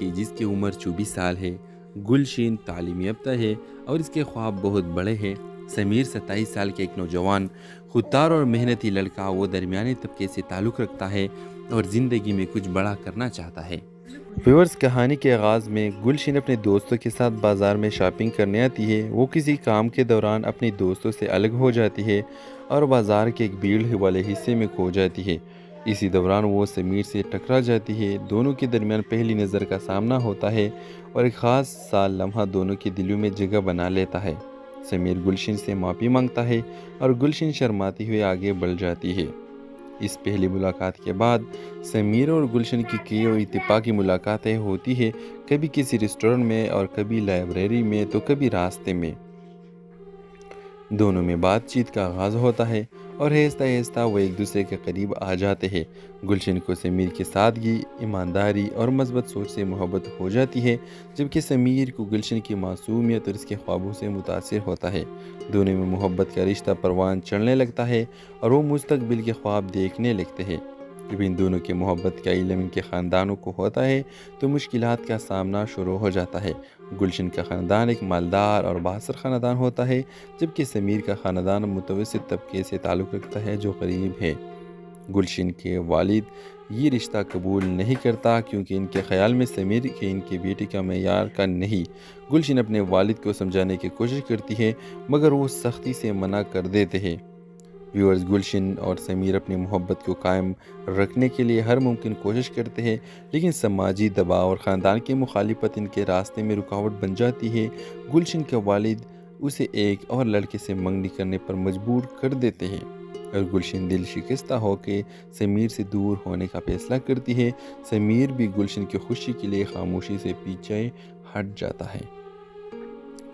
لڑکی جس کی عمر 24 سال ہے۔ گلشن تعلیم یافتہ ہے اور اس کے خواب بہت بڑے ہیں۔ سمیر 27 سال کے ایک نوجوان خوددار اور محنتی لڑکا، وہ درمیانی طبقے سے تعلق رکھتا ہے اور زندگی میں کچھ بڑا کرنا چاہتا ہے۔ ویورز، کہانی کے آغاز میں گلشن اپنے دوستوں کے ساتھ بازار میں شاپنگ کرنے آتی ہے۔ وہ کسی کام کے دوران اپنی دوستوں سے الگ ہو جاتی ہے اور بازار کے ایک بھیڑ والے حصے میں کھو جاتی ہے۔ اسی دوران وہ سمیر سے ٹکرا جاتی ہے۔ دونوں کے درمیان پہلی نظر کا سامنا ہوتا ہے اور ایک خاص سا لمحہ دونوں کے دلوں میں جگہ بنا لیتا ہے۔ سمیر گلشن سے معافی مانگتا ہے اور گلشن شرماتی ہوئے آگے بڑھ جاتی ہے۔ اس پہلی ملاقات کے بعد سمیر اور گلشن کی کئی اور اتفاقی ملاقاتیں ہوتی ہیں، کبھی کسی ریسٹورنٹ میں اور کبھی لائبریری میں تو کبھی راستے میں۔ دونوں میں بات چیت کا آغاز ہوتا ہے اور آہستہ آہستہ وہ ایک دوسرے کے قریب آ جاتے ہیں۔ گلشن کو سمیر کی سادگی، ایمانداری اور مثبت سوچ سے محبت ہو جاتی ہے، جبکہ سمیر کو گلشن کی معصومیت اور اس کے خوابوں سے متاثر ہوتا ہے۔ دونوں میں محبت کا رشتہ پروان چڑھنے لگتا ہے اور وہ مستقبل کے خواب دیکھنے لگتے ہیں۔ جب ان دونوں کی محبت کا علم ان کے خاندانوں کو ہوتا ہے تو مشکلات کا سامنا شروع ہو جاتا ہے۔ گلشن کا خاندان ایک مالدار اور بااثر خاندان ہوتا ہے، جبکہ سمیر کا خاندان متوسط طبقے سے تعلق رکھتا ہے جو غریب ہے۔ گلشن کے والد یہ رشتہ قبول نہیں کرتا کیونکہ ان کے خیال میں سمیر کے ان کی بیٹی کا معیار کا نہیں۔ گلشن اپنے والد کو سمجھانے کی کوشش کرتی ہے مگر وہ سختی سے منع کر دیتے ہیں۔ ویورز، گلشن اور سمیر اپنی محبت کو قائم رکھنے کے لیے ہر ممکن کوشش کرتے ہیں، لیکن سماجی دباؤ اور خاندان کی مخالفت ان کے راستے میں رکاوٹ بن جاتی ہے۔ گلشن کے والد اسے ایک اور لڑکے سے منگنی کرنے پر مجبور کر دیتے ہیں اور گلشن دل شکستہ ہو کے سمیر سے دور ہونے کا فیصلہ کرتی ہے۔ سمیر بھی گلشن کی خوشی کے لیے خاموشی سے پیچھے ہٹ جاتا ہے۔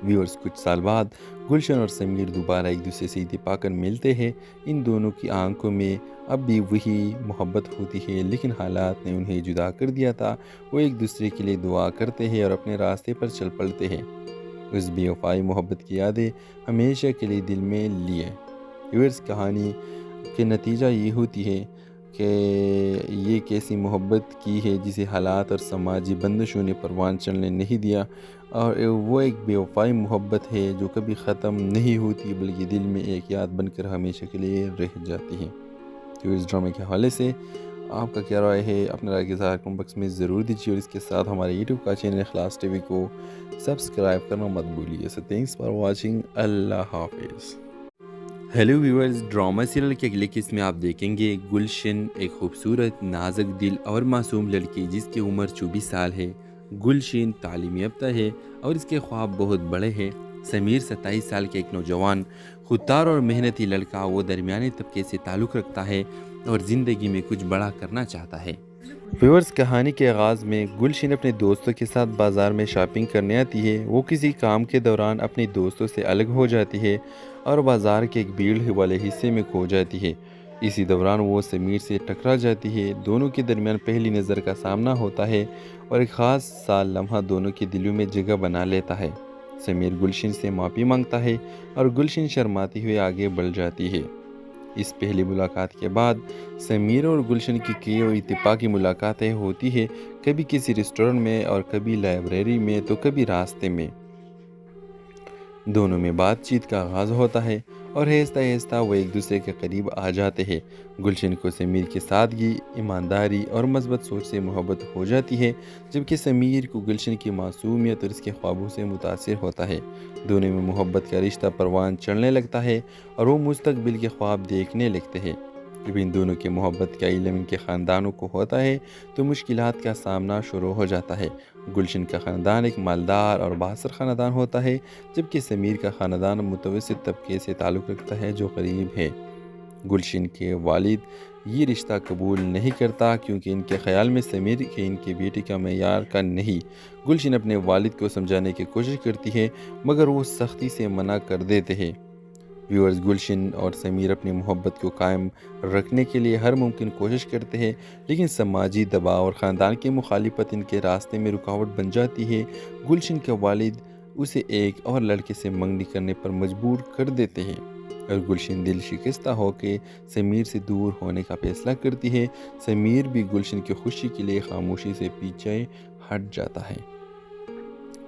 ویورز، کچھ سال بعد گلشن اور سمیر دوبارہ ایک دوسرے سے اتفاق کر ملتے ہیں۔ ان دونوں کی آنکھوں میں اب بھی وہی محبت ہوتی ہے، لیکن حالات نے انہیں جدا کر دیا تھا۔ وہ ایک دوسرے کے لیے دعا کرتے ہیں اور اپنے راستے پر چل پڑتے ہیں۔ اس بے وفائی محبت کی یادیں ہمیشہ کے لیے دل میں لیے۔ ویورز، کہانی کے نتیجہ یہ ہوتی ہے کہ یہ کیسی محبت کی ہے جسے حالات اور سماجی بندشوں نے پروان چڑھنے نہیں دیا، اور وہ ایک بے وفائی محبت ہے جو کبھی ختم نہیں ہوتی بلکہ دل میں ایک یاد بن کر ہمیشہ کے لیے رہ جاتی ہے۔ تو اس ڈرامے کے حوالے سے آپ کا کیا رائے ہے؟ اپنے رائے کے اظہار کمنٹ باکس میں ضرور دیجیے اور اس کے ساتھ ہمارے یوٹیوب کا چینل اخلاص ٹی وی کو سبسکرائب کرنا مت بھولیے۔ So thanks for watching۔ اللہ حافظ۔ ہیلو ویورز، ڈرامہ سیریل کے اگلے قسط میں آپ دیکھیں گے گلشن، ایک خوبصورت، نازک دل اور معصوم لڑکی جس کی عمر 24 سال ہے۔ گلشن تعلیم یافتہ ہے اور اس کے خواب بہت بڑے ہیں۔ سمیر 27 سال کے ایک نوجوان خوددار اور محنتی لڑکا، وہ درمیانی طبقے سے تعلق رکھتا ہے اور زندگی میں کچھ بڑا کرنا چاہتا ہے۔ ویورز، کہانی کے آغاز میں گلشن اپنے دوستوں کے ساتھ بازار میں شاپنگ کرنے آتی ہے۔ وہ کسی کام کے دوران اپنی دوستوں سے الگ ہو جاتی ہے اور بازار کے ایک بھیڑ والے حصے میں کھو جاتی ہے۔ اسی دوران وہ سمیر سے ٹکرا جاتی ہے۔ دونوں کے درمیان پہلی نظر کا سامنا ہوتا ہے اور ایک خاص سا لمحہ دونوں کے دلوں میں جگہ بنا لیتا ہے۔ سمیر گلشن سے معافی مانگتا ہے اور گلشن شرماتی ہوئے آگے بڑھ جاتی ہے۔ اس پہلی ملاقات کے بعد سمیر اور گلشن کی کئی اور اتفاقی ملاقاتیں ہوتی ہیں، کبھی کسی ریسٹورنٹ میں اور کبھی لائبریری میں تو کبھی راستے میں۔ دونوں میں بات چیت کا آغاز ہوتا ہے اور آہستہ آہستہ وہ ایک دوسرے کے قریب آ جاتے ہیں۔ گلشن کو سمیر کی سادگی، ایمانداری اور مثبت سوچ سے محبت ہو جاتی ہے، جبکہ سمیر کو گلشن کی معصومیت اور اس کے خوابوں سے متاثر ہوتا ہے۔ دونوں میں محبت کا رشتہ پروان چڑھنے لگتا ہے اور وہ مستقبل کے خواب دیکھنے لگتے ہیں۔ جب ان دونوں کی محبت کا علم ان کے خاندانوں کو ہوتا ہے تو مشکلات کا سامنا شروع ہو جاتا ہے۔ گلشن کا خاندان ایک مالدار اور بااثر خاندان ہوتا ہے، جبکہ سمیر کا خاندان متوسط طبقے سے تعلق رکھتا ہے جو غریب ہے۔ گلشن کے والد یہ رشتہ قبول نہیں کرتا کیونکہ ان کے خیال میں سمیر کے ان کی بیٹی کا معیار کا نہیں۔ گلشن اپنے والد کو سمجھانے کی کوشش کرتی ہے مگر وہ سختی سے منع کر دیتے ہیں۔ ویورز، گلشن اور سمیر اپنی محبت کو قائم رکھنے کے لیے ہر ممکن کوشش کرتے ہیں، لیکن سماجی دباؤ اور خاندان کی مخالفت ان کے راستے میں رکاوٹ بن جاتی ہے۔ گلشن کے والد اسے ایک اور لڑکے سے منگنی کرنے پر مجبور کر دیتے ہیں اور گلشن دل شکستہ ہو کے سمیر سے دور ہونے کا فیصلہ کرتی ہے۔ سمیر بھی گلشن کی خوشی کے لیے خاموشی سے پیچھے ہٹ جاتا ہے۔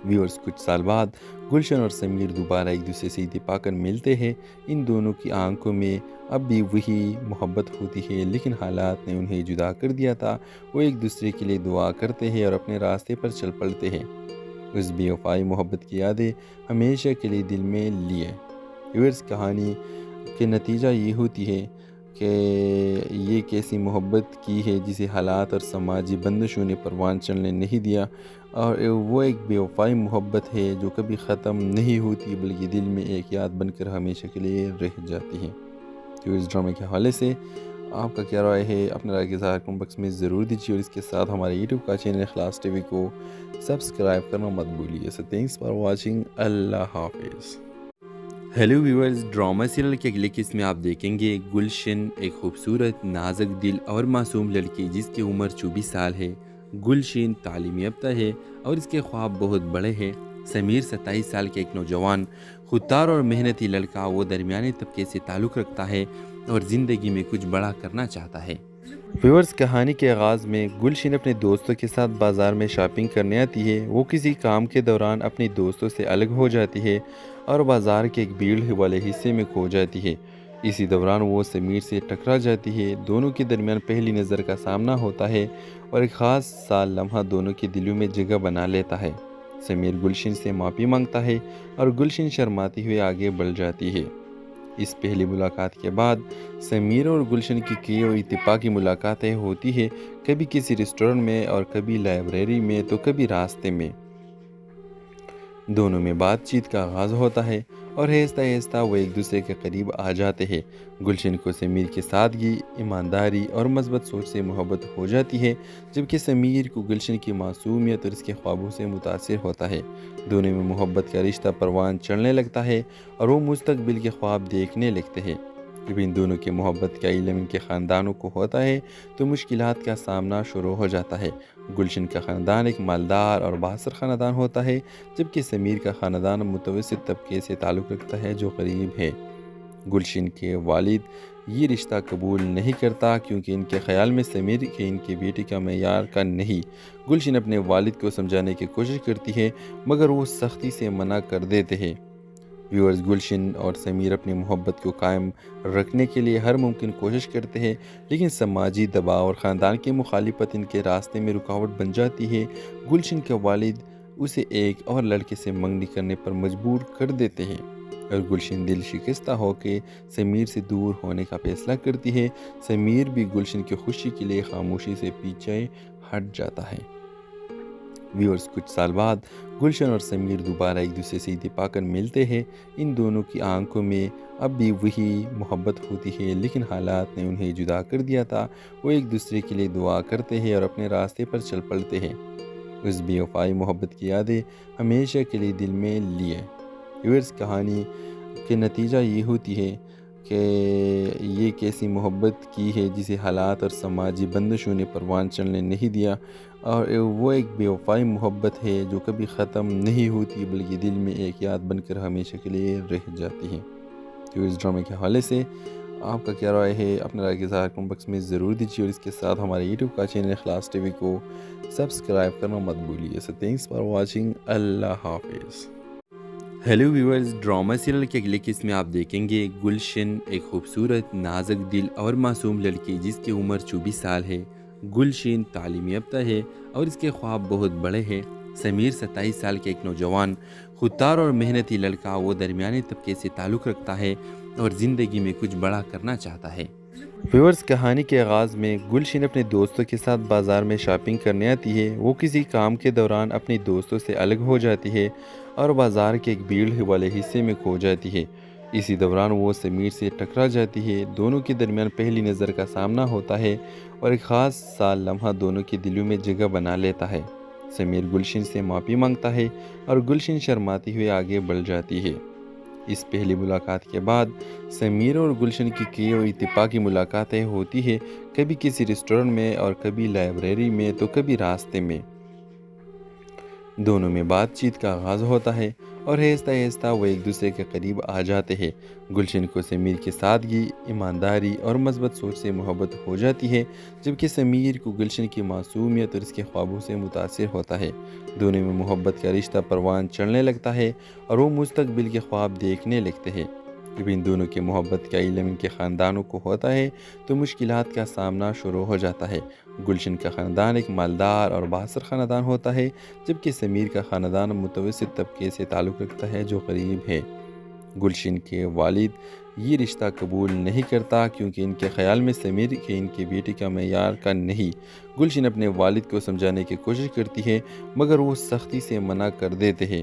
ویورز، کچھ سال بعد گلشن اور سمیر دوبارہ ایک دوسرے سے اتفاق کر ملتے ہیں۔ ان دونوں کی آنکھوں میں اب بھی وہی محبت ہوتی ہے، لیکن حالات نے انہیں جدا کر دیا تھا۔ وہ ایک دوسرے کے لیے دعا کرتے ہیں اور اپنے راستے پر چل پڑتے ہیں۔ اس بے وفائی محبت کی یادیں ہمیشہ کے لیے دل میں لیے۔ ویورز، کہانی کے نتیجہ یہ ہوتی ہے کہ یہ کیسی محبت کی ہے جسے حالات اور سماجی بندشوں نے پروان چڑھنے نہیں دیا، اور وہ ایک بے وفائی محبت ہے جو کبھی ختم نہیں ہوتی بلکہ دل میں ایک یاد بن کر ہمیشہ کے لیے رہ جاتی ہے۔ تو اس ڈرامے کے حوالے سے آپ کا کیا رائے ہے؟ اپنے رائے کے اظہار کمنٹ باکس میں ضرور دیجیے، اور اس کے ساتھ ہمارے یوٹیوب کا چینل اخلاص ٹی وی کو سبسکرائب کرنا مت بھولیے۔ سو تھینکس فار واچنگ۔ اللہ حافظ۔ ہیلو ویورز، ڈرامہ سیریل کے اگلے قسط میں آپ دیکھیں گے گلشن، ایک خوبصورت، نازک دل اور معصوم لڑکی جس کی عمر 24 سال ہے۔ گلشن تعلیم یافتہ ہے اور اس کے خواب بہت بڑے ہیں۔ سمیر 27 سال کے ایک نوجوان، خوددار اور محنتی لڑکا، وہ درمیانے طبقے سے تعلق رکھتا ہے اور زندگی میں کچھ بڑا کرنا چاہتا ہے۔ ویورز، کہانی کے آغاز میں گلشن اپنے دوستوں کے ساتھ بازار میں شاپنگ کرنے آتی ہے۔ وہ کسی کام کے دوران اپنے دوستوں سے الگ ہو جاتی ہے اور بازار کے ایک بھیڑ والے حصے میں کھو جاتی ہے۔ اسی دوران وہ سمیر سے ٹکرا جاتی ہے۔ دونوں کے درمیان پہلی نظر کا سامنا ہوتا ہے اور ایک خاص سا لمحہ دونوں کے دلوں میں جگہ بنا لیتا ہے۔ سمیر گلشن سے معافی مانگتا ہے اور گلشن شرماتی ہوئے آگے بڑھ جاتی ہے۔ اس پہلی ملاقات کے بعد سمیر اور گلشن کی کئی اور اتفاقی ملاقاتیں ہوتی ہیں، کبھی کسی ریسٹورنٹ میں اور کبھی لائبریری میں تو کبھی راستے میں۔ دونوں میں بات چیت کا آغاز ہوتا ہے اور آہستہ آہستہ وہ ایک دوسرے کے قریب آ جاتے ہیں۔ گلشن کو سمیر کی سادگی، ایمانداری اور مثبت سوچ سے محبت ہو جاتی ہے، جبکہ سمیر کو گلشن کی معصومیت اور اس کے خوابوں سے متاثر ہوتا ہے۔ دونوں میں محبت کا رشتہ پروان چڑھنے لگتا ہے اور وہ مستقبل کے خواب دیکھنے لگتے ہیں۔ جب ان دونوں کی محبت کا علم ان کے خاندانوں کو ہوتا ہے تو مشکلات کا سامنا شروع ہو جاتا ہے۔ گلشن کا خاندان ایک مالدار اور بااثر خاندان ہوتا ہے، جبکہ سمیر کا خاندان متوسط طبقے سے تعلق رکھتا ہے جو غریب ہے۔ گلشن کے والد یہ رشتہ قبول نہیں کرتا کیونکہ ان کے خیال میں سمیر کے ان کی بیٹی کا معیار کا نہیں۔ گلشن اپنے والد کو سمجھانے کی کوشش کرتی ہے مگر وہ سختی سے منع کر دیتے ہیں۔ ویورز، گلشن اور سمیر اپنی محبت کو قائم رکھنے کے لیے ہر ممکن کوشش کرتے ہیں، لیکن سماجی دباؤ اور خاندان کی مخالفت ان کے راستے میں رکاوٹ بن جاتی ہے۔ گلشن کے والد اسے ایک اور لڑکے سے منگنی کرنے پر مجبور کر دیتے ہیں اور گلشن دل شکستہ ہو کے سمیر سے دور ہونے کا فیصلہ کرتی ہے۔ سمیر بھی گلشن کی خوشی کے لیے خاموشی سے پیچھے ہٹ جاتا ہے۔ ویورز، کچھ سال بعد گلشن اور سمیر دوبارہ ایک دوسرے سے اتفاق کر ملتے ہیں۔ ان دونوں کی آنکھوں میں اب بھی وہی محبت ہوتی ہے، لیکن حالات نے انہیں جدا کر دیا تھا۔ وہ ایک دوسرے کے لیے دعا کرتے ہیں اور اپنے راستے پر چل پڑتے ہیں۔ اس بے وفائی محبت کی یادیں ہمیشہ کے لیے دل میں لیے۔ ویورز، کہانی کے نتیجہ یہ ہوتی ہے کہ یہ کیسی محبت کی ہے جسے حالات اور سماجی بندشوں نے پروان چڑھنے نہیں دیا، اور وہ ایک بے وفائی محبت ہے جو کبھی ختم نہیں ہوتی بلکہ دل میں ایک یاد بن کر ہمیشہ کے لیے رہ جاتی ہے۔ تو اس ڈرامے کے حوالے سے آپ کا کیا رائے ہے؟ اپنے رائے کے اظہار کمنٹ باکس میں ضرور دیجیے، اور اس کے ساتھ ہمارے یوٹیوب کا چینل اخلاص ٹی وی کو سبسکرائب کرنا مت بھولیے۔ سو تھینکس فار واچنگ۔ اللہ حافظ۔ ہیلو ویورز، ڈرامہ سیریل کے اگلے قسط میں آپ دیکھیں گے گلشن، ایک خوبصورت، نازک دل اور معصوم لڑکی جس کی عمر 24 سال ہے۔ گلشن تعلیم یافتہ ہے اور اس کے خواب بہت بڑے ہیں۔ سمیر 27 سال کے ایک نوجوان، خوددار اور محنتی لڑکا، وہ درمیانے طبقے سے تعلق رکھتا ہے اور زندگی میں کچھ بڑا کرنا چاہتا ہے۔ ویورز، کہانی کے آغاز میں گلشن اپنے دوستوں کے ساتھ بازار میں شاپنگ کرنے آتی ہے۔ وہ کسی کام کے دوران اپنے دوستوں سے الگ ہو جاتی ہے اور بازار کے ایک بھیڑ والے حصے میں کھو جاتی ہے۔ اسی دوران وہ سمیر سے ٹکرا جاتی ہے۔ دونوں کے درمیان پہلی نظر کا سامنا ہوتا ہے اور ایک خاص سا لمحہ دونوں کے دلوں میں جگہ بنا لیتا ہے۔ سمیر گلشن سے معافی مانگتا ہے اور گلشن شرماتی ہوئے آگے بڑھ جاتی ہے۔ اس پہلی ملاقات کے بعد سمیر اور گلشن کی کئی اور اتفاقی ملاقاتیں ہوتی ہیں، کبھی کسی ریسٹورنٹ میں اور کبھی لائبریری میں تو کبھی راستے میں۔ دونوں میں بات چیت کا آغاز ہوتا ہے اور آہستہ آہستہ وہ ایک دوسرے کے قریب آ جاتے ہیں۔ گلشن کو سمیر کی سادگی، ایمانداری اور مثبت سوچ سے محبت ہو جاتی ہے، جبکہ سمیر کو گلشن کی معصومیت اور اس کے خوابوں سے متاثر ہوتا ہے۔ دونوں میں محبت کا رشتہ پروان چڑھنے لگتا ہے اور وہ مستقبل کے خواب دیکھنے لگتے ہیں۔ جب ان دونوں کی محبت کا علم ان کے خاندانوں کو ہوتا ہے تو مشکلات کا سامنا شروع ہو جاتا ہے۔ گلشن کا خاندان ایک مالدار اور بااثر خاندان ہوتا ہے، جبکہ سمیر کا خاندان متوسط طبقے سے تعلق رکھتا ہے جو غریب ہے۔ گلشن کے والد یہ رشتہ قبول نہیں کرتا کیونکہ ان کے خیال میں سمیر کے ان کی بیٹی کا معیار کا نہیں۔ گلشن اپنے والد کو سمجھانے کی کوشش کرتی ہے مگر وہ سختی سے منع کر دیتے ہیں۔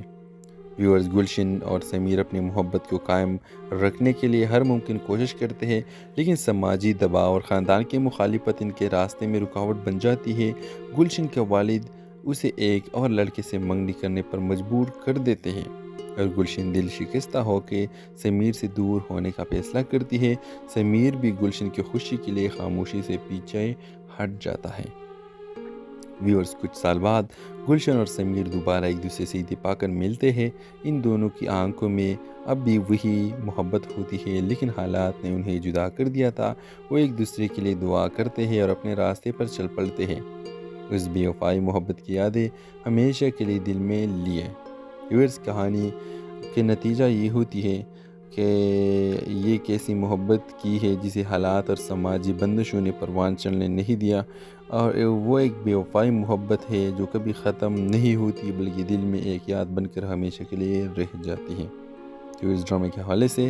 ویورز، گلشن اور سمیر اپنی محبت کو قائم رکھنے کے لیے ہر ممکن کوشش کرتے ہیں، لیکن سماجی دباؤ اور خاندان کی مخالفت ان کے راستے میں رکاوٹ بن جاتی ہے۔ گلشن کے والد اسے ایک اور لڑکے سے منگنی کرنے پر مجبور کر دیتے ہیں اور گلشن دل شکستہ ہو کے سمیر سے دور ہونے کا فیصلہ کرتی ہے۔ سمیر بھی گلشن کی خوشی کے لیے خاموشی سے پیچھے ہٹ جاتا ہے۔ ویورز، کچھ سال بعد گلشن اور سمیر دوبارہ ایک دوسرے سے اتفاق کر ملتے ہیں۔ ان دونوں کی آنکھوں میں اب بھی وہی محبت ہوتی ہے، لیکن حالات نے انہیں جدا کر دیا تھا۔ وہ ایک دوسرے کے لیے دعا کرتے ہیں اور اپنے راستے پر چل پڑتے ہیں۔ اس بے وفائی محبت کی یادیں ہمیشہ کے لیے دل میں لیے۔ ویورز، کہانی کے نتیجہ یہ ہوتی ہے کہ یہ کیسی محبت کی ہے جسے حالات اور سماجی بندشوں نے پروان چڑھنے نہیں دیا، اور وہ ایک بے وفائی محبت ہے جو کبھی ختم نہیں ہوتی بلکہ دل میں ایک یاد بن کر ہمیشہ کے لیے رہ جاتی ہے۔ تو اس ڈرامے کے حوالے سے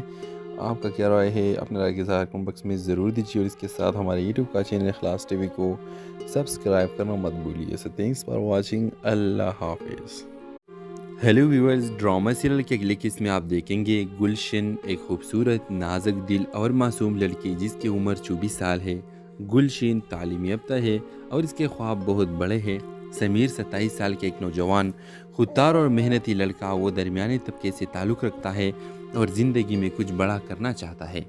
آپ کا کیا رائے ہے؟ اپنے رائے کے اظہار کمنٹ باکس میں ضرور دیجیے، اور اس کے ساتھ ہمارے یوٹیوب کا چینل اخلاص ٹی وی کو سبسکرائب کرنا مت بھولیے۔ سو تھینکس فار واچنگ۔ اللہ حافظ۔ ہیلو ویورز، ڈرامہ سیریل کے اگلے قسط میں آپ دیکھیں گے گلشن، ایک خوبصورت، نازک دل اور معصوم لڑکی جس کی عمر 24 سال ہے۔ گلشن تعلیم یافتہ ہے اور اس کے خواب بہت بڑے ہیں۔ سمیر 27 سال کے ایک نوجوان، خوددار اور محنتی لڑکا، وہ درمیانی طبقے سے تعلق رکھتا ہے اور زندگی میں کچھ بڑا کرنا چاہتا ہے۔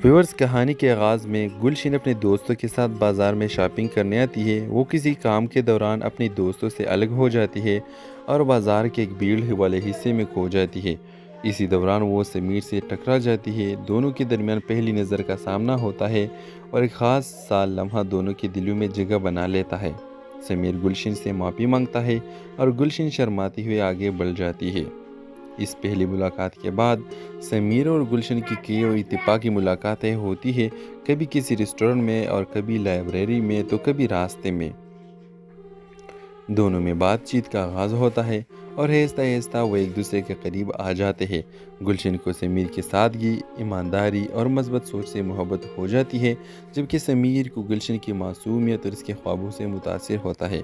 ویورز، کہانی کے آغاز میں گلشن اپنے دوستوں کے ساتھ بازار میں شاپنگ کرنے آتی ہے۔ وہ کسی کام کے دوران اپنے دوستوں سے الگ ہو جاتی ہے اور بازار کے ایک بھیڑ والے حصے میں کھو جاتی ہے۔ اسی دوران وہ سمیر سے ٹکرا جاتی ہے۔ دونوں کے درمیان پہلی نظر کا سامنا ہوتا ہے اور ایک خاص سا لمحہ دونوں کے دلوں میں جگہ بنا لیتا ہے۔ سمیر گلشن سے معافی مانگتا ہے اور گلشن شرماتی ہوئے آگے بڑھ جاتی ہے۔ اس پہلی ملاقات کے بعد سمیر اور گلشن کی کئی اور اتفاقی ملاقاتیں ہوتی ہیں، کبھی کسی ریسٹورنٹ میں اور کبھی لائبریری میں تو کبھی راستے میں۔ دونوں میں بات چیت کا آغاز ہوتا ہے اور آہستہ آہستہ وہ ایک دوسرے کے قریب آ جاتے ہیں۔ گلشن کو سمیر کی سادگی، ایمانداری اور مثبت سوچ سے محبت ہو جاتی ہے، جبکہ سمیر کو گلشن کی معصومیت اور اس کے خوابوں سے متاثر ہوتا ہے۔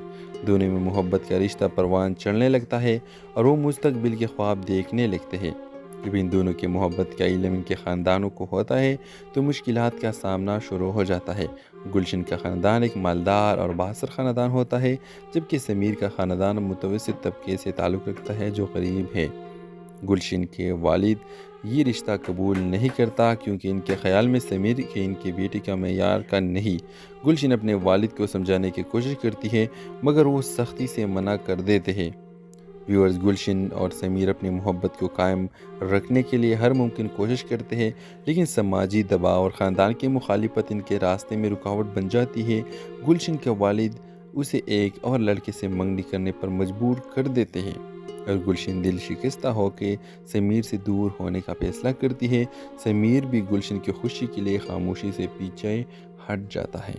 دونوں میں محبت کا رشتہ پروان چڑھنے لگتا ہے اور وہ مستقبل کے خواب دیکھنے لگتے ہیں۔ جب ان دونوں کی محبت کا علم ان کے خاندانوں کو ہوتا ہے تو مشکلات کا سامنا شروع ہو جاتا ہے۔ گلشن کا خاندان ایک مالدار اور بااثر خاندان ہوتا ہے، جبکہ سمیر کا خاندان متوسط طبقے سے تعلق رکھتا ہے جو غریب ہے۔ گلشن کے والد یہ رشتہ قبول نہیں کرتا کیونکہ ان کے خیال میں سمیر کے ان کی بیٹی کا معیار کا نہیں۔ گلشن اپنے والد کو سمجھانے کی کوشش کرتی ہے مگر وہ سختی سے منع کر دیتے ہیں۔ ویورز، گلشن اور سمیر اپنی محبت کو قائم رکھنے کے لیے ہر ممکن کوشش کرتے ہیں، لیکن سماجی دباؤ اور خاندان کی مخالفت ان کے راستے میں رکاوٹ بن جاتی ہے۔ گلشن کے والد اسے ایک اور لڑکے سے منگنی کرنے پر مجبور کر دیتے ہیں اور گلشن دل شکستہ ہو کے سمیر سے دور ہونے کا فیصلہ کرتی ہے۔ سمیر بھی گلشن کی خوشی کے لیے خاموشی سے پیچھے ہٹ جاتا ہے۔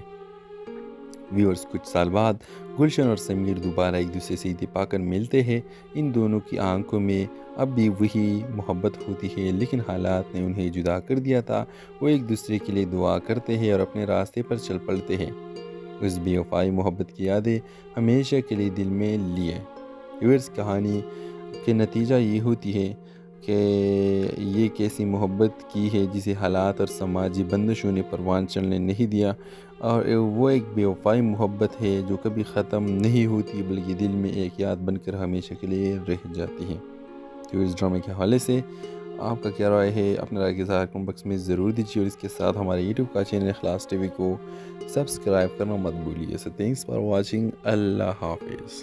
ویورز، کچھ سال بعد گلشن اور سمیر دوبارہ ایک دوسرے سے اتفاق کر ملتے ہیں۔ ان دونوں کی آنکھوں میں اب بھی وہی محبت ہوتی ہے، لیکن حالات نے انہیں جدا کر دیا تھا۔ وہ ایک دوسرے کے لیے دعا کرتے ہیں اور اپنے راستے پر چل پڑتے ہیں۔ اس بے وفائی محبت کی یادیں ہمیشہ کے لیے دل میں لیے۔ ویورز، کہانی کے نتیجہ یہ ہوتی ہے کہ یہ کیسی محبت کی ہے جسے حالات اور سماجی بندشوں نے پروان چڑھنے نہیں دیا، اور وہ ایک بے وفائی محبت ہے جو کبھی ختم نہیں ہوتی بلکہ دل میں ایک یاد بن کر ہمیشہ کے لیے رہ جاتی ہے۔ تو اس ڈرامے کے حوالے سے آپ کا کیا رائے ہے؟ اپنے رائے کے اظہار کمنٹ باکس میں ضرور دیجیے، اور اس کے ساتھ ہمارے یوٹیوب کا چینل اخلاص ٹی وی کو سبسکرائب کرنا مت بھولیے۔ سو تھینکس فار واچنگ۔ اللہ حافظ۔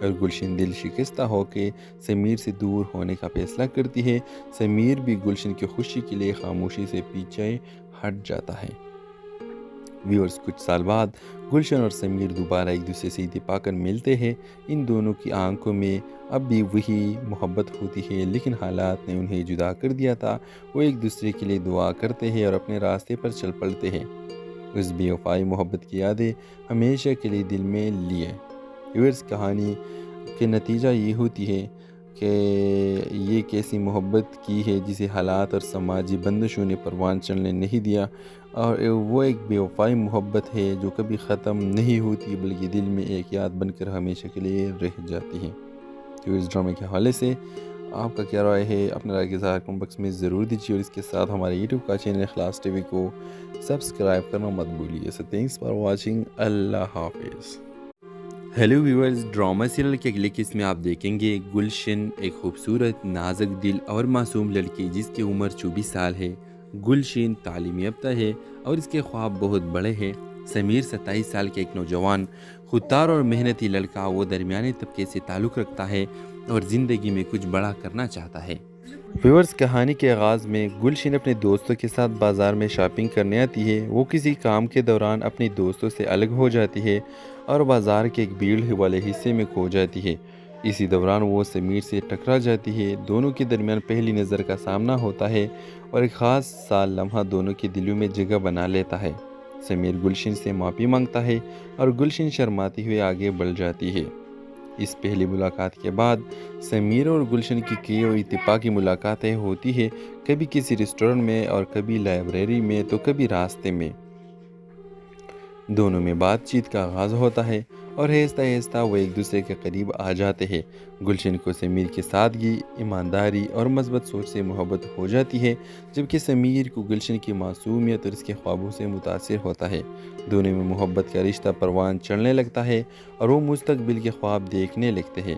اور گلشن دل شکستہ ہو کے سمیر سے دور ہونے کا فیصلہ کرتی ہے۔ سمیر بھی گلشن کی خوشی کے لیے خاموشی سے پیچھے ہٹ جاتا ہے۔ ویورز، کچھ سال بعد گلشن اور سمیر دوبارہ ایک دوسرے سے اتفاق کر ملتے ہیں۔ ان دونوں کی آنکھوں میں اب بھی وہی محبت ہوتی ہے، لیکن حالات نے انہیں جدا کر دیا تھا۔ وہ ایک دوسرے کے لیے دعا کرتے ہیں اور اپنے راستے پر چل پڑتے ہیں۔ اس بے وفائی محبت کی یادیں ہمیشہ کے لیے دل میں لیے۔ ویورز، کہانی کے نتیجہ یہ ہوتی ہے کہ یہ کیسی محبت کی ہے جسے حالات اور سماجی بندشوں نے پروان چڑھنے نہیں دیا، اور وہ ایک بے وفائی محبت ہے جو کبھی ختم نہیں ہوتی بلکہ دل میں ایک یاد بن کر ہمیشہ کے لیے رہ جاتی ہے۔ تو اس ڈرامے کے حوالے سے آپ کا کیا رائے ہے؟ اپنا رائے کے اظہار کمنٹ باکس میں ضرور دیجیے، اور اس کے ساتھ ہمارے یوٹیوب کا چینل اخلاص ٹی وی کو سبسکرائب کرنا مت بھولیے۔ سو تھینکس فار واچنگ، اللہ حافظ۔ ہیلو ویورز، ڈرامہ سیریل کے اگلے قسط میں آپ دیکھیں گے گلشن، ایک خوبصورت، نازک دل اور معصوم لڑکی جس کی عمر 24 سال ہے۔ گلشن تعلیم یافتہ ہے اور اس کے خواب بہت بڑے ہیں۔ سمیر 27 سال کے ایک نوجوان، خوددار اور محنتی لڑکا، وہ درمیانے طبقے سے تعلق رکھتا ہے اور زندگی میں کچھ بڑا کرنا چاہتا ہے۔ ویورز، کہانی کے آغاز میں گلشن اپنے دوستوں کے ساتھ بازار میں شاپنگ کرنے آتی ہے۔ وہ کسی کام کے دوران اپنے دوستوں سے الگ ہو جاتی ہے اور بازار کے ایک بھیڑ والے حصے میں کھو جاتی ہے۔ اسی دوران وہ سمیر سے ٹکرا جاتی ہے۔ دونوں کے درمیان پہلی نظر کا سامنا ہوتا ہے اور ایک خاص سا لمحہ دونوں کے دلوں میں جگہ بنا لیتا ہے۔ سمیر گلشن سے معافی مانگتا ہے اور گلشن شرماتی ہوئے آگے بڑھ جاتی ہے۔ اس پہلی ملاقات کے بعد سمیر اور گلشن کی کئی اور اتفاقی ملاقاتیں ہوتی ہیں، کبھی کسی ریسٹورنٹ میں اور کبھی لائبریری میں تو کبھی راستے میں۔ دونوں میں بات چیت کا آغاز ہوتا ہے اور آہستہ آہستہ وہ ایک دوسرے کے قریب آ جاتے ہیں۔ گلشن کو سمیر کی سادگی، ایمانداری اور مثبت سوچ سے محبت ہو جاتی ہے، جبکہ سمیر کو گلشن کی معصومیت اور اس کے خوابوں سے متاثر ہوتا ہے۔ دونوں میں محبت کا رشتہ پروان چڑھنے لگتا ہے اور وہ مستقبل کے خواب دیکھنے لگتے ہیں۔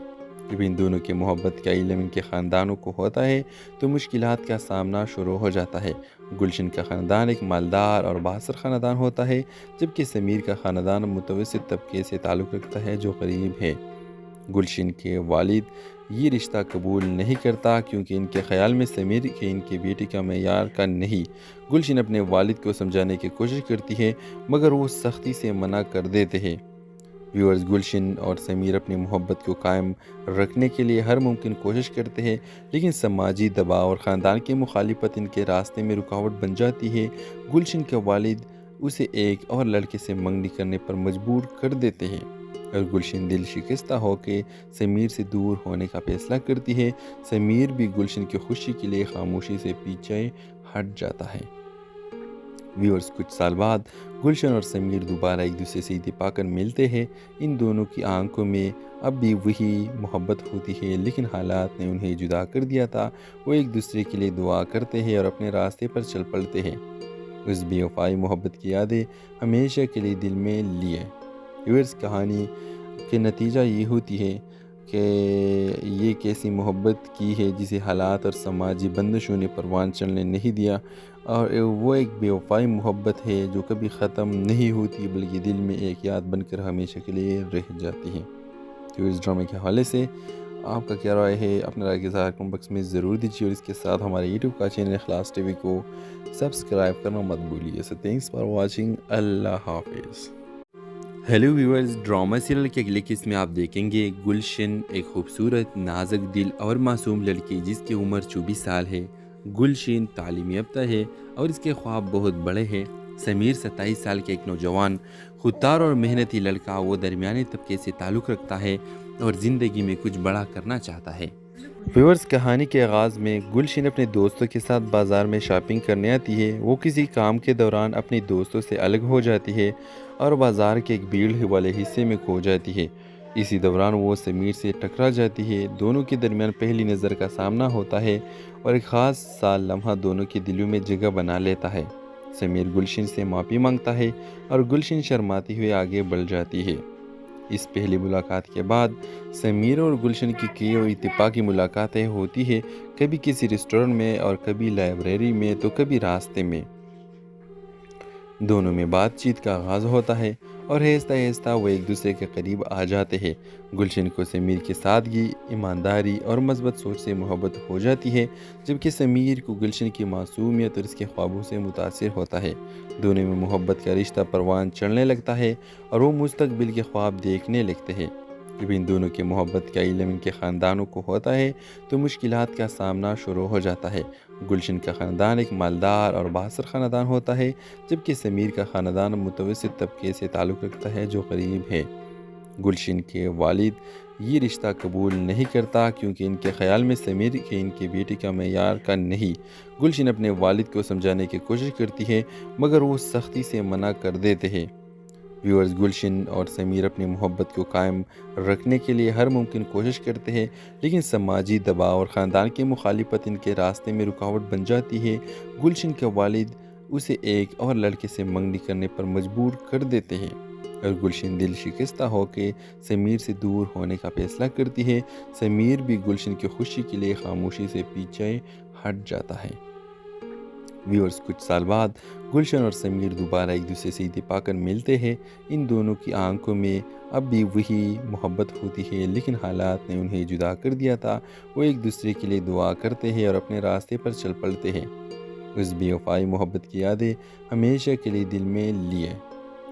جب ان دونوں کی محبت کا علم ان کے خاندانوں کو ہوتا ہے تو مشکلات کا سامنا شروع ہو جاتا ہے۔ گلشن کا خاندان ایک مالدار اور بااثر خاندان ہوتا ہے، جبکہ سمیر کا خاندان متوسط طبقے سے تعلق رکھتا ہے جو غریب ہے۔ گلشن کے والد یہ رشتہ قبول نہیں کرتا کیونکہ ان کے خیال میں سمیر کے ان کی بیٹی کا معیار کا نہیں۔ گلشن اپنے والد کو سمجھانے کی کوشش کرتی ہے مگر وہ سختی سے منع کر دیتے ہیں۔ ویورز، گلشن اور سمیر اپنی محبت کو قائم رکھنے کے لیے ہر ممکن کوشش کرتے ہیں، لیکن سماجی دباؤ اور خاندان کی مخالفت ان کے راستے میں رکاوٹ بن جاتی ہے۔ گلشن کے والد اسے ایک اور لڑکے سے منگنی کرنے پر مجبور کر دیتے ہیں اور گلشن دل شکستہ ہو کے سمیر سے دور ہونے کا فیصلہ کرتی ہے۔ سمیر بھی گلشن کی خوشی کے لیے خاموشی سے پیچھے ہٹ جاتا ہے۔ ویورز، کچھ سال بعد گلشن اور سمیر دوبارہ ایک دوسرے سے اتفاق کر ملتے ہیں۔ ان دونوں کی آنکھوں میں اب بھی وہی محبت ہوتی ہے، لیکن حالات نے انہیں جدا کر دیا تھا۔ وہ ایک دوسرے کے لیے دعا کرتے ہیں اور اپنے راستے پر چل پڑتے ہیں۔ اس بے وفائی محبت کی یادیں ہمیشہ کے لیے دل میں لیے۔ ویورز، کہانی کے نتیجہ یہ ہوتی ہے کہ یہ کیسی محبت کی ہے جسے حالات اور سماجی بندشوں نے پروان چڑھنے نہیں دیا، اور وہ ایک بے وفائی محبت ہے جو کبھی ختم نہیں ہوتی بلکہ دل میں ایک یاد بن کر ہمیشہ کے لیے رہ جاتی ہے۔ تو اس ڈرامے کے حوالے سے آپ کا کیا رائے ہے؟ اپنا رائے کے اظہار کمنٹ باکس میں ضرور دیجیے، اور اس کے ساتھ ہمارے یوٹیوب کا چینل اخلاص ٹی وی کو سبسکرائب کرنا مت بھولیے۔ سو تھینکس فار واچنگ، اللہ حافظ۔ ہیلو ویورز، ڈرامہ سیریل کے اگلے قسط میں آپ دیکھیں گے گلشن، ایک خوبصورت، نازک دل اور معصوم لڑکی جس کی عمر 24 سال ہے۔ گلشن تعلیم یافتہ ہے اور اس کے خواب بہت بڑے ہیں۔ سمیر 27 سال کے ایک نوجوان، خوددار اور محنتی لڑکا، وہ درمیانے طبقے سے تعلق رکھتا ہے اور زندگی میں کچھ بڑا کرنا چاہتا ہے۔ ویورز، کہانی کے آغاز میں گلشن اپنے دوستوں کے ساتھ بازار میں شاپنگ کرنے آتی ہے۔ وہ کسی کام کے دوران اپنے دوستوں سے الگ ہو جاتی ہے اور بازار کے ایک بھیڑ والے حصے میں کھو جاتی ہے۔ اسی دوران وہ سمیر سے ٹکرا جاتی ہے۔ دونوں کے درمیان پہلی نظر کا سامنا ہوتا ہے اور ایک خاص سا لمحہ دونوں کے دلوں میں جگہ بنا لیتا ہے۔ سمیر گلشن سے معافی مانگتا ہے اور گلشن شرماتی ہوئے آگے بڑھ جاتی ہے۔ اس پہلی ملاقات کے بعد سمیر اور گلشن کی کئی اور اتفاقی ملاقاتیں ہوتی ہیں، کبھی کسی ریسٹورنٹ میں اور کبھی لائبریری میں تو کبھی راستے میں۔ دونوں میں بات چیت کا آغاز ہوتا ہے اور آہستہ آہستہ وہ ایک دوسرے کے قریب آ جاتے ہیں۔ گلشن کو سمیر کی سادگی، ایمانداری اور مثبت سوچ سے محبت ہو جاتی ہے، جبکہ سمیر کو گلشن کی معصومیت اور اس کے خوابوں سے متاثر ہوتا ہے۔ دونوں میں محبت کا رشتہ پروان چڑھنے لگتا ہے اور وہ مستقبل کے خواب دیکھنے لگتے ہیں۔ جب ان دونوں کی محبت کا علم ان کے خاندانوں کو ہوتا ہے تو مشکلات کا سامنا شروع ہو جاتا ہے۔ گلشن کا خاندان ایک مالدار اور بااثر خاندان ہوتا ہے، جبکہ سمیر کا خاندان متوسط طبقے سے تعلق رکھتا ہے جو غریب ہے۔ گلشن کے والد یہ رشتہ قبول نہیں کرتا کیونکہ ان کے خیال میں سمیر کے ان کی بیٹی کا معیار کا نہیں۔ گلشن اپنے والد کو سمجھانے کی کوشش کرتی ہے مگر وہ سختی سے منع کر دیتے ہیں۔ ویورز، گلشن اور سمیر اپنی محبت کو قائم رکھنے کے لیے ہر ممکن کوشش کرتے ہیں، لیکن سماجی دباؤ اور خاندان کی مخالفت ان کے راستے میں رکاوٹ بن جاتی ہے۔ گلشن کے والد اسے ایک اور لڑکے سے منگنی کرنے پر مجبور کر دیتے ہیں اور گلشن دل شکستہ ہو کے سمیر سے دور ہونے کا فیصلہ کرتی ہے۔ سمیر بھی گلشن کی خوشی کے لیے خاموشی سے پیچھے ہٹ جاتا ہے۔ ویورز، کچھ سال بعد گلشن اور سمیر دوبارہ ایک دوسرے سے اتفاق کر ملتے ہیں۔ ان دونوں کی آنکھوں میں اب بھی وہی محبت ہوتی ہے، لیکن حالات نے انہیں جدا کر دیا تھا۔ وہ ایک دوسرے کے لیے دعا کرتے ہیں اور اپنے راستے پر چل پڑتے ہیں۔ اس بے وفائی محبت کی یادیں ہمیشہ کے لیے دل میں لیے۔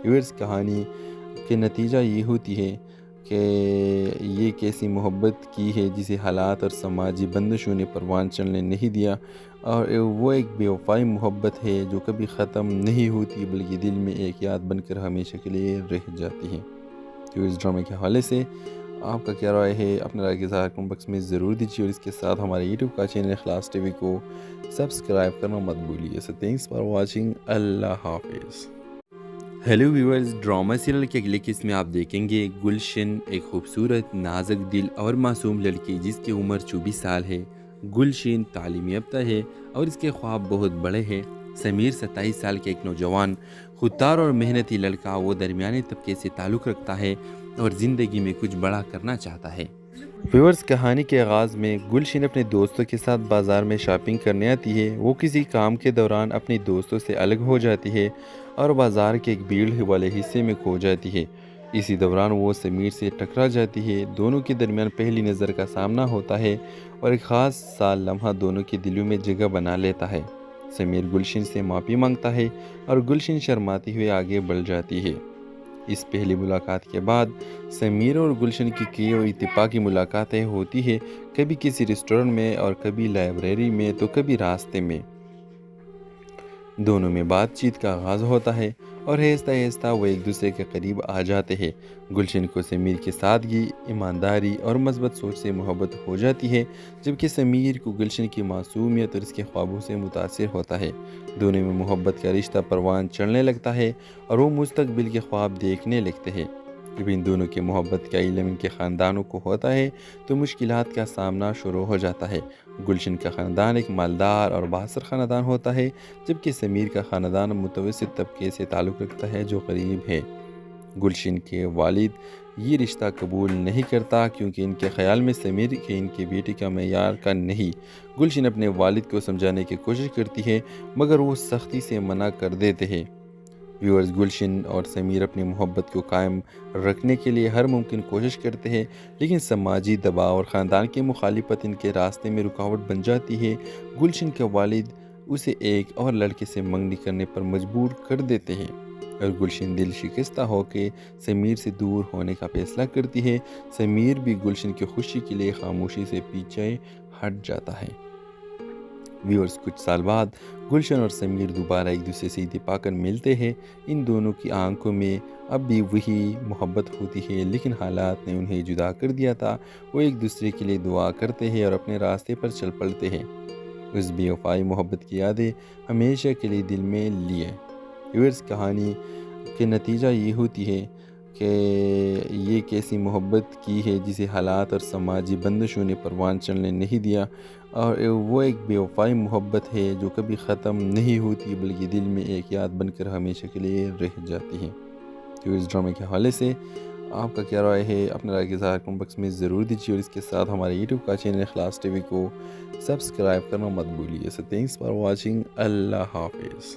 ویورز، کہانی کے نتیجہ یہ ہوتی ہے کہ یہ ایک ایسی محبت کی ہے جسے حالات اور سماجی بندشوں نے پروان چڑھنے نہیں دیا، اور وہ ایک بے وفائی محبت ہے جو کبھی ختم نہیں ہوتی بلکہ دل میں ایک یاد بن کر ہمیشہ کے لیے رہ جاتی ہے۔ تو اس ڈرامے کے حوالے سے آپ کا کیا رائے ہے؟ اپنے رائے کے اظہار کمنٹ باکس میں ضرور دیجیے، اور اس کے ساتھ ہمارے یوٹیوب کا چینل اخلاص ٹی وی کو سبسکرائب کرنا مت بھولیے۔ سو تھینکس فار واچنگ۔ اللہ حافظ۔ ہیلو ویورز، ڈرامہ سیریل کے اگلے قسط میں آپ دیکھیں گے گلشن، ایک خوبصورت، نازک دل اور معصوم لڑکی جس کی عمر 24 سال ہے۔ گلشن تعلیم یافتہ ہے اور اس کے خواب بہت بڑے ہیں۔ سمیر 27 سال کے ایک نوجوان، خوددار اور محنتی لڑکا، وہ درمیانے طبقے سے تعلق رکھتا ہے اور زندگی میں کچھ بڑا کرنا چاہتا ہے۔ ویورز، کہانی کے آغاز میں گلشن اپنے دوستوں کے ساتھ بازار میں شاپنگ کرنے آتی ہے۔ وہ کسی کام کے دوران اپنے دوستوں سے الگ ہو جاتی ہے اور بازار کے ایک بھیڑ والے حصے میں کھو جاتی ہے۔ اسی دوران وہ سمیر سے ٹکرا جاتی ہے۔ دونوں کے درمیان پہلی نظر کا سامنا ہوتا ہے اور ایک خاص سا لمحہ دونوں کے دلوں میں جگہ بنا لیتا ہے۔ سمیر گلشن سے معافی مانگتا ہے اور گلشن شرماتی ہوئے آگے بڑھ جاتی ہے۔ اس پہلی ملاقات کے بعد سمیر اور گلشن کی کئی اور اتفاقی ملاقاتیں ہوتی ہیں، کبھی کسی ریسٹورنٹ میں اور کبھی لائبریری میں تو کبھی راستے میں۔ دونوں میں بات چیت کا آغاز ہوتا ہے اور آہستہ آہستہ وہ ایک دوسرے کے قریب آ جاتے ہیں۔ گلشن کو سمیر کی سادگی، ایمانداری اور مثبت سوچ سے محبت ہو جاتی ہے، جبکہ سمیر کو گلشن کی معصومیت اور اس کے خوابوں سے متاثر ہوتا ہے۔ دونوں میں محبت کا رشتہ پروان چڑھنے لگتا ہے اور وہ مستقبل کے خواب دیکھنے لگتے ہیں۔ جب ان دونوں کی محبت کا علم ان کے خاندانوں کو ہوتا ہے تو مشکلات کا سامنا شروع ہو جاتا ہے۔ گلشن کا خاندان ایک مالدار اور بااثر خاندان ہوتا ہے، جبکہ سمیر کا خاندان متوسط طبقے سے تعلق رکھتا ہے جو غریب ہے۔ گلشن کے والد یہ رشتہ قبول نہیں کرتا کیونکہ ان کے خیال میں سمیر کے ان کی بیٹی کا معیار کا نہیں۔ گلشن اپنے والد کو سمجھانے کی کوشش کرتی ہے مگر وہ سختی سے منع کر دیتے ہیں۔ ویورز، گلشن اور سمیر اپنی محبت کو قائم رکھنے کے لیے ہر ممکن کوشش کرتے ہیں، لیکن سماجی دباؤ اور خاندان کی مخالفت ان کے راستے میں رکاوٹ بن جاتی ہے۔ گلشن کے والد اسے ایک اور لڑکے سے منگنی کرنے پر مجبور کر دیتے ہیں اور گلشن دل شکستہ ہو کے سمیر سے دور ہونے کا فیصلہ کرتی ہے۔ سمیر بھی گلشن کی خوشی کے لیے خاموشی سے پیچھے ہٹ جاتا ہے۔ ویورز، کچھ سال بعد گلشن اور سمیر دوبارہ ایک دوسرے سے اتفاق کر ملتے ہیں۔ ان دونوں کی آنکھوں میں اب بھی وہی محبت ہوتی ہے، لیکن حالات نے انہیں جدا کر دیا تھا۔ وہ ایک دوسرے کے لیے دعا کرتے ہیں اور اپنے راستے پر چل پڑتے ہیں۔ اس بے وفائی محبت کی یادیں ہمیشہ کے لیے دل میں لیے۔ ویورز، کہانی کے نتیجہ یہ ہوتی ہے کہ یہ ایک ایسی محبت کی ہے جسے حالات اور سماجی بندشوں نے پروان چڑھنے نہیں دیا، اور وہ ایک بے وفائی محبت ہے جو کبھی ختم نہیں ہوتی بلکہ دل میں ایک یاد بن کر ہمیشہ کے لیے رہ جاتی ہے۔ تو اس ڈرامے کے حوالے سے آپ کا کیا رائے ہے؟ اپنے رائے کے اظہار کمنٹ باکس میں ضرور دیجیے، اور اس کے ساتھ ہمارے یوٹیوب کا چینل اخلاص ٹی وی کو سبسکرائب کرنا مت بھولیے۔ سو تھینکس فار واچنگ۔ اللہ حافظ۔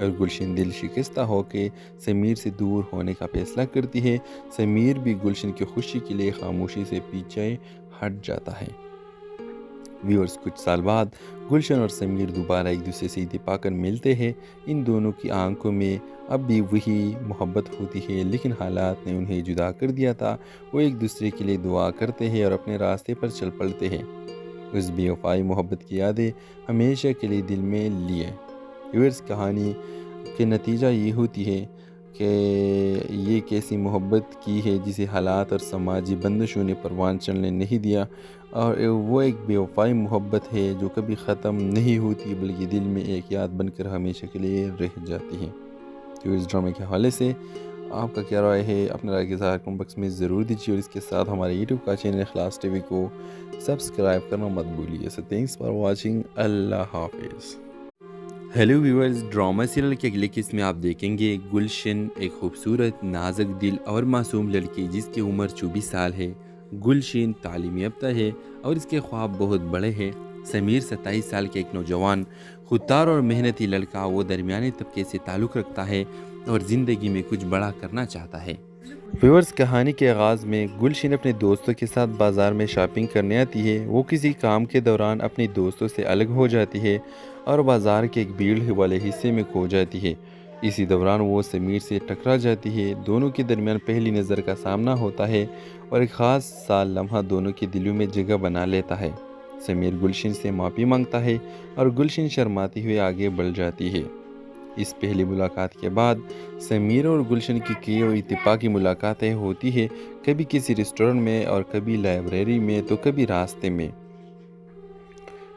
اور گلشن دل شکستہ ہو کے سمیر سے دور ہونے کا فیصلہ کرتی ہے۔ سمیر بھی گلشن کی خوشی کے لیے خاموشی سے پیچھے ہٹ جاتا ہے۔ ویورز، کچھ سال بعد گلشن اور سمیر دوبارہ ایک دوسرے سے اتفاق کر ملتے ہیں۔ ان دونوں کی آنکھوں میں اب بھی وہی محبت ہوتی ہے، لیکن حالات نے انہیں جدا کر دیا تھا۔ وہ ایک دوسرے کے لیے دعا کرتے ہیں اور اپنے راستے پر چل پڑتے ہیں۔ اس بے وفائی محبت کی یادیں ہمیشہ کے لیے دل میں لیے۔ ویورز، کہانی کے نتیجہ یہ ہوتی ہے کہ یہ کیسی محبت کی ہے جسے حالات اور سماجی بندشوں نے پروان چڑھنے نہیں دیا، اور وہ ایک بے وفائی محبت ہے جو کبھی ختم نہیں ہوتی بلکہ دل میں ایک یاد بن کر ہمیشہ کے لیے رہ جاتی ہے۔ تو اس ڈرامے کے حوالے سے آپ کا کیا رائے ہے؟ اپنے رائے کے اظہار کمنٹ باکس میں ضرور دیجیے، اور اس کے ساتھ ہمارے یوٹیوب کا چینل اخلاص ٹی وی کو سبسکرائب کرنا مت بھولیے۔ سو تھینکس فار واچنگ۔ اللہ حافظ۔ ہیلو ویورز، ڈرامہ سیریل کے اگلے قسط میں آپ دیکھیں گے گلشن، ایک خوبصورت، نازک دل اور معصوم لڑکی جس کی عمر 24 سال ہے۔ گلشن تعلیم یافتہ ہے اور اس کے خواب بہت بڑے ہیں۔ سمیر 27 سال کے ایک نوجوان، خوددار اور محنتی لڑکا۔ وہ درمیانے طبقے سے تعلق رکھتا ہے اور زندگی میں کچھ بڑا کرنا چاہتا ہے۔ ویورز، کہانی کے آغاز میں گلشن اپنے دوستوں کے ساتھ بازار میں شاپنگ کرنے آتی ہے۔ وہ کسی کام کے دوران اپنی دوستوں سے الگ ہو جاتی ہے اور بازار کے ایک بھیڑ والے حصے میں کھو جاتی ہے۔ اسی دوران وہ سمیر سے ٹکرا جاتی ہے۔ دونوں کے درمیان پہلی نظر کا سامنا ہوتا ہے اور ایک خاص سا لمحہ دونوں کے دلوں میں جگہ بنا لیتا ہے۔ سمیر گلشن سے معافی مانگتا ہے اور گلشن شرماتی ہوئے آگے بڑھ جاتی ہے۔ اس پہلی ملاقات کے بعد سمیر اور گلشن کی کئی اتفاقی ملاقاتیں ہوتی ہیں، کبھی کسی ریسٹورنٹ میں اور کبھی لائبریری میں تو کبھی راستے میں۔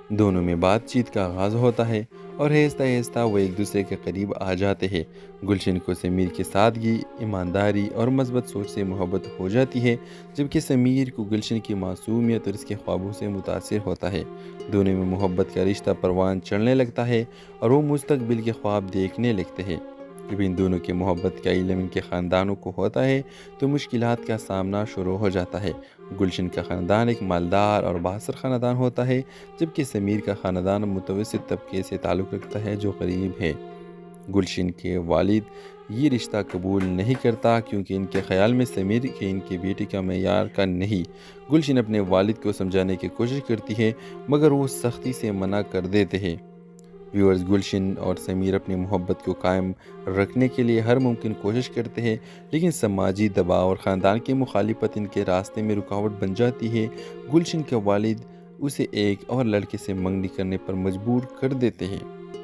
دونوں میں بات چیت کا آغاز ہوتا ہے اور آہستہ آہستہ وہ ایک دوسرے کے قریب آ جاتے ہیں۔ گلشن کو سمیر کی سادگی، ایمانداری اور مثبت سوچ سے محبت ہو جاتی ہے، جبکہ سمیر کو گلشن کی معصومیت اور اس کے خوابوں سے متاثر ہوتا ہے۔ دونوں میں محبت کا رشتہ پروان چڑھنے لگتا ہے اور وہ مستقبل کے خواب دیکھنے لگتے ہیں۔ جب ان دونوں کی محبت کا علم ان کے خاندانوں کو ہوتا ہے تو مشکلات کا سامنا شروع ہو جاتا ہے۔ گلشن کا خاندان ایک مالدار اور بااثر خاندان ہوتا ہے، جبکہ سمیر کا خاندان متوسط طبقے سے تعلق رکھتا ہے جو غریب ہے۔ گلشن کے والد یہ رشتہ قبول نہیں کرتا کیونکہ ان کے خیال میں سمیر کے ان کی بیٹی کا معیار کا نہیں۔ گلشن اپنے والد کو سمجھانے کی کوشش کرتی ہے مگر وہ سختی سے منع کر دیتے ہیں۔ ویورز، گلشن اور سمیر اپنی محبت کو قائم رکھنے کے لیے ہر ممکن کوشش کرتے ہیں، لیکن سماجی دباؤ اور خاندان کی مخالفت ان کے راستے میں رکاوٹ بن جاتی ہے۔ گلشن کے والد اسے ایک اور لڑکے سے منگنی کرنے پر مجبور کر دیتے ہیں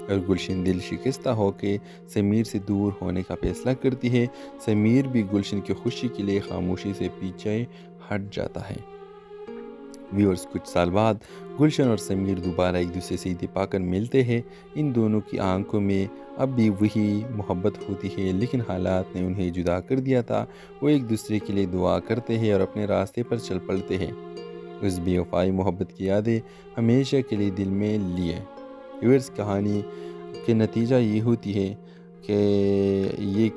اور گلشن دل شکستہ ہو کے سمیر سے دور ہونے کا فیصلہ کرتی ہے۔ سمیر بھی گلشن کی خوشی کے لیے خاموشی سے پیچھے ہٹ جاتا ہے۔ ویورز، کچھ سال بعد گلشن اور سمیر دوبارہ ایک دوسرے سے اتفاق کر ملتے ہیں۔ ان دونوں کی آنکھوں میں اب بھی وہی محبت ہوتی ہے، لیکن حالات نے انہیں جدا کر دیا تھا۔ وہ ایک دوسرے کے لیے دعا کرتے ہیں اور اپنے راستے پر چل پڑتے ہیں۔ اس بے وفائی محبت کی یادیں ہمیشہ کے لیے دل میں لیے۔ ویورز، کہانی کے نتیجہ یہ ہوتی ہے کہ یہ